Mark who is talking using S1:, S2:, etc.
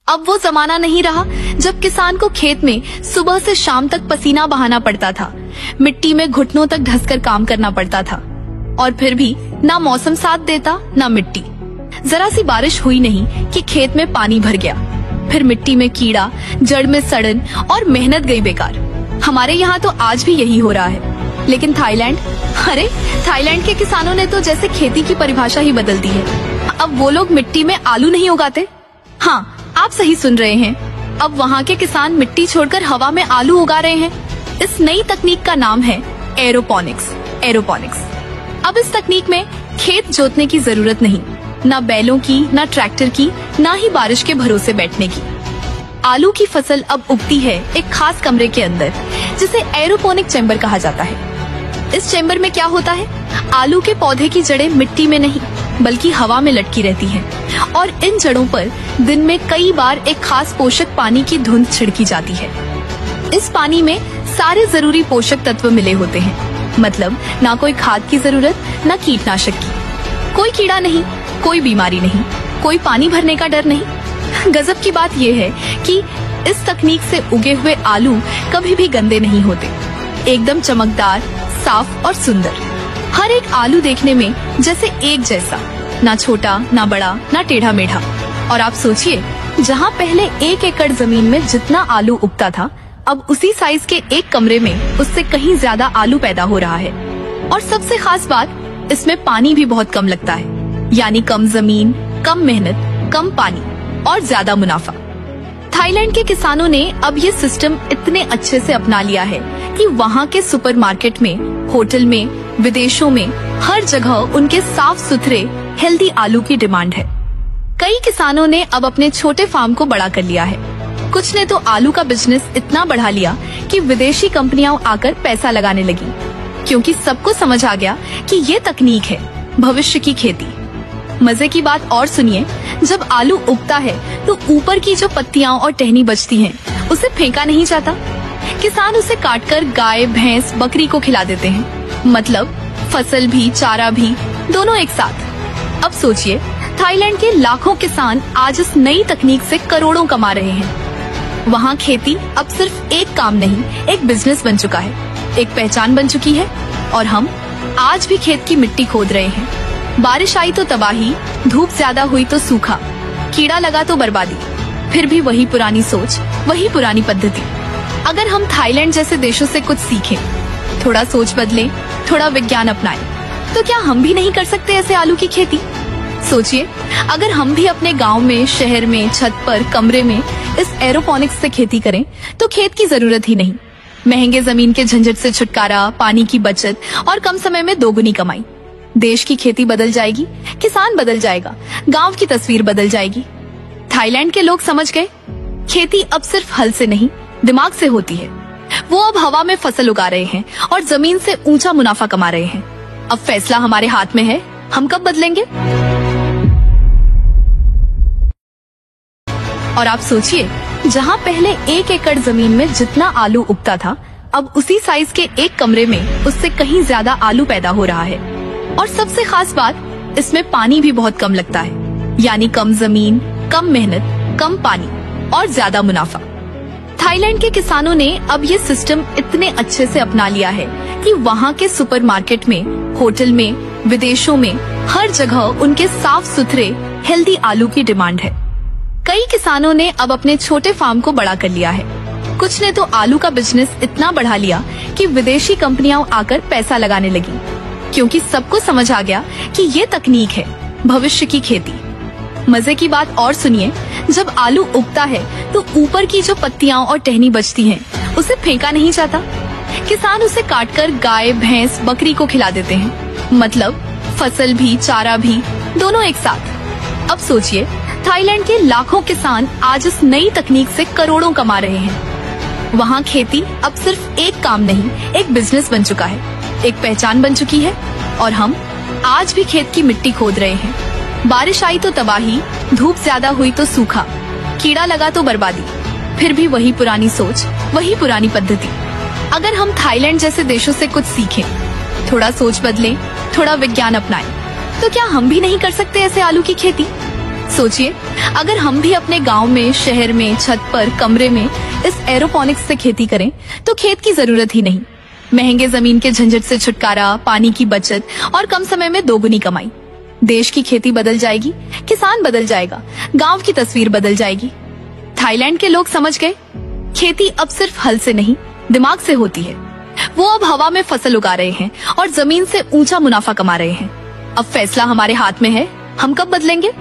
S1: अब वो जमाना नहीं रहा जब किसान को खेत में सुबह से शाम तक पसीना बहाना पड़ता था, मिट्टी में घुटनों तक धंसकर काम करना पड़ता था, और फिर भी ना मौसम साथ देता ना मिट्टी। जरा सी बारिश हुई नहीं कि खेत में पानी भर गया, फिर मिट्टी में कीड़ा, जड़ में सड़न और मेहनत गई बेकार। हमारे यहाँ तो आज भी यही हो रहा है। लेकिन थाईलैंड, अरे थाईलैंड के किसानों ने तो जैसे खेती की परिभाषा ही बदल दी है। अब वो लोग मिट्टी में आलू नहीं उगाते। हाँ, आप सही सुन रहे हैं। अब वहाँ के किसान मिट्टी छोड़कर हवा में आलू उगा रहे हैं। इस नई तकनीक का नाम है एरोपोनिक्स। अब इस तकनीक में खेत जोतने की जरूरत नहीं, ना बैलों की, ना ट्रैक्टर की, ना ही बारिश के भरोसे बैठने की। आलू की फसल अब उगती है एक खास कमरे के अंदर, जिसे एरोपोनिक चैम्बर कहा जाता है। इस चैम्बर में क्या होता है, आलू के पौधे की जड़ें मिट्टी में नहीं बल्कि हवा में लटकी रहती हैं, और इन जड़ों पर दिन में कई बार एक खास पोषक पानी की धुंध छिड़की जाती है। इस पानी में सारे जरूरी पोषक तत्व मिले होते हैं, मतलब ना कोई खाद की जरूरत, ना कीटनाशक की, कोई कीड़ा नहीं, कोई बीमारी नहीं, कोई पानी भरने का डर नहीं। गजब की बात यह है कि इस तकनीक से उगे हुए आलू कभी भी गंदे नहीं होते, एकदम चमकदार, साफ और सुंदर। हर एक आलू देखने में जैसे एक जैसा, ना छोटा, ना बड़ा, ना टेढ़ा मेढ़ा। और आप सोचिए, जहाँ पहले 1 एकड़ जमीन में जितना आलू उगता था, अब उसी साइज के एक कमरे में उससे कहीं ज्यादा आलू पैदा हो रहा है। और सबसे खास बात, इसमें पानी भी बहुत कम लगता है, यानी कम जमीन, कम मेहनत, कम पानी और ज्यादा मुनाफा। थाईलैंड के किसानों ने अब ये सिस्टम इतने अच्छे से अपना लिया है कि वहाँ के सुपरमार्केट में, होटल में, विदेशों में हर जगह उनके साफ सुथरे हेल्दी आलू की डिमांड है। कई किसानों ने अब अपने छोटे फार्म को बड़ा कर लिया है। कुछ ने तो आलू का बिजनेस इतना बढ़ा लिया कि विदेशी कंपनियां आकर पैसा लगाने लगी, क्योंकि सबको समझ आ गया कि ये तकनीक है भविष्य की खेती। मजे की बात और सुनिए, जब आलू उगता है तो ऊपर की जो पत्तियां और टहनी बचती हैं, उसे फेंका नहीं जाता। किसान उसे काटकर गाय, भैंस, बकरी को खिला देते हैं, मतलब फसल भी, चारा भी, दोनों एक साथ। अब सोचिए, थाईलैंड के लाखों किसान आज इस नई तकनीक से करोड़ों कमा रहे हैं। वहाँ खेती अब सिर्फ एक काम नहीं, एक बिजनेस बन चुका है, एक पहचान बन चुकी है। और हम आज भी खेत की मिट्टी खोद रहे हैं। बारिश आई तो तबाही, धूप ज्यादा हुई तो सूखा, कीड़ा लगा तो बर्बादी, फिर भी वही पुरानी सोच, वही पुरानी पद्धति। अगर हम थाईलैंड जैसे देशों से कुछ सीखें, थोड़ा सोच बदलें, थोड़ा विज्ञान अपनाएं, तो क्या हम भी नहीं कर सकते ऐसे आलू की खेती? सोचिए, अगर हम भी अपने गांव में, शहर में, छत पर, कमरे में इस एरोपोनिक्स से खेती करें, तो खेत की जरूरत ही नहीं, महंगे जमीन के झंझट से छुटकारा, पानी की बचत और कम समय में दोगुनी कमाई। देश की खेती बदल जाएगी, किसान बदल जाएगा, गांव की तस्वीर बदल जाएगी। थाईलैंड के लोग समझ गए, खेती अब सिर्फ हल से नहीं, दिमाग से होती है। वो अब हवा में फसल उगा रहे हैं और जमीन से ऊंचा मुनाफा कमा रहे हैं। अब फैसला हमारे हाथ में है, हम कब बदलेंगे। और आप सोचिए, जहाँ पहले 1 एकड़ जमीन में जितना आलू उगता था, अब उसी साइज के एक कमरे में उससे कहीं ज्यादा आलू पैदा हो रहा है। और सबसे खास बात, इसमें पानी भी बहुत कम लगता है, यानी कम जमीन, कम मेहनत, कम पानी और ज्यादा मुनाफा। थाईलैंड के किसानों ने अब ये सिस्टम इतने अच्छे से अपना लिया है कि वहाँ के सुपरमार्केट में, होटल में, विदेशों में हर जगह उनके साफ सुथरे हेल्दी आलू की डिमांड है। कई किसानों ने अब अपने छोटे फार्म को बड़ा कर लिया है। कुछ ने तो आलू का बिजनेस इतना बढ़ा लिया कि विदेशी कंपनियां आकर पैसा लगाने लगी, क्योंकि सबको समझ आ गया कि ये तकनीक है भविष्य की खेती। मजे की बात और सुनिए, जब आलू उगता है तो ऊपर की जो पत्तियां और टहनी बचती हैं, उसे फेंका नहीं जाता। किसान उसे काटकर गाय, भैंस, बकरी को खिला देते हैं, मतलब फसल भी, चारा भी, दोनों एक साथ। अब सोचिए, थाईलैंड के लाखों किसान आज इस नई तकनीक से करोड़ों कमा रहे हैं। वहाँ खेती अब सिर्फ एक काम नहीं, एक बिजनेस बन चुका है, एक पहचान बन चुकी है। और हम आज भी खेत की मिट्टी खोद रहे हैं। बारिश आई तो तबाही, धूप ज्यादा हुई तो सूखा, कीड़ा लगा तो बर्बादी, फिर भी वही पुरानी सोच, वही पुरानी पद्धति। अगर हम थाईलैंड जैसे देशों से कुछ सीखें, थोड़ा सोच बदलें, थोड़ा विज्ञान अपनाएं, तो क्या हम भी नहीं कर सकते ऐसे आलू की खेती? सोचिए, अगर हम भी अपने गांव में, शहर में, छत पर, कमरे में इस एरोपोनिक्स से खेती करें तो खेत की जरूरत ही नहीं। महंगे जमीन के झंझट से छुटकारा, पानी की बचत और कम समय में दोगुनी कमाई। देश की खेती बदल जाएगी, किसान बदल जाएगा, गांव की तस्वीर बदल जाएगी। थाईलैंड के लोग समझ गए, खेती अब सिर्फ हल से नहीं, दिमाग से होती है। वो अब हवा में फसल उगा रहे हैं और जमीन से ऊंचा मुनाफा कमा रहे हैं। अब फैसला हमारे हाथ में है, हम कब बदलेंगे।